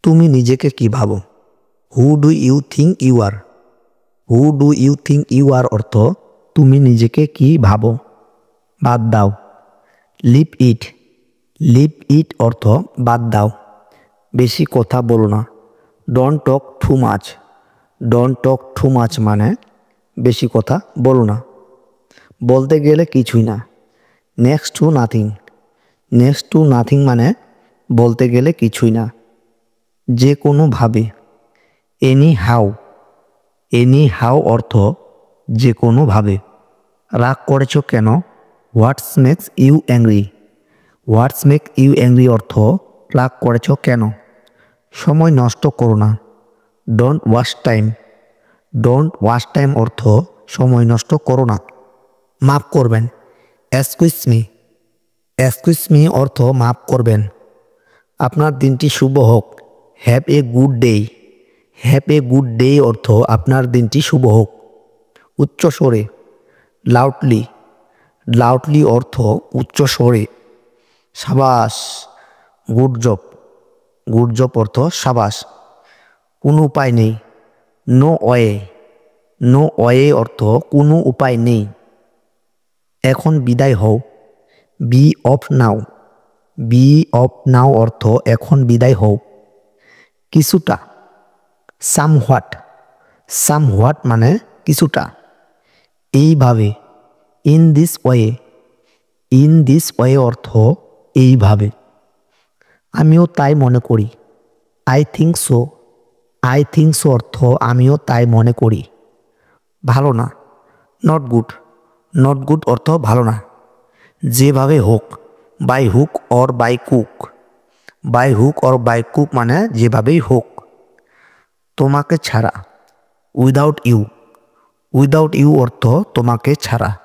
তুমি নিজেকে কি ভাবো? Who do you think you are? Who do you think you are অর্থ তুমি নিজেকে কি ভাবো? বাদ দাও। লিভ ইট। লিভ ইট অর্থ বাদ দাও। বেশি কথা বলো না। Don't talk too much. Don't talk too much মানে বেশি কথা বলো না। বলতে গেলে কিছুই না। Next to nothing. Next to nothing মানে বলতে গেলে কিছুই না। যে কোনোভাবে। Any how. এনি হাউ অর্থ যে কোনোভাবে। রাগ করেছো কেন? What's makes you angry. What's make you angry অর্থ রাগ করেছো কেন? সময় নষ্ট করো না। Don't waste time. Don't waste time অর্থ সময় নষ্ট করো না। মাফ করবেন। Excuse me. এক্সকিউজ মি অর্থ মাফ করবেন। আপনার দিনটি শুভ হোক। Have a good day. Have a good day অর্থ আপনার দিনটি শুভ হোক। উচ্চ স্বরে। লাউডলি। লাউডলি অর্থ উচ্চ স্বরে। সাবাস। Good job. গুড জব অর্থ সাবাস। কোনো উপায় নেই। No way. নো ওয়ে অর্থ কোনো উপায় নেই। এখন বিদায় হও। Be off now. Be off now অর্থ এখন বিদায় হও। কিছুটা। সামহোয়াট। সামহোয়াট মানে কিছুটা। এইভাবে। In this way. In this way অর্থ এইভাবে। আমিও তাই মনে করি। I think so. I think so অর্থ আমিও তাই মনে করি। ভালো না। Not good. নট গুড অর্থ ভালো না। যেভাবে হোক। বাই হুক অর বাই কুক। বাই হুক অর বাই কুক মানে যেভাবেই হোক। তোমাকে ছাড়া। Without you. উইদাউট ইউ অর্থ তোমাকে ছাড়া।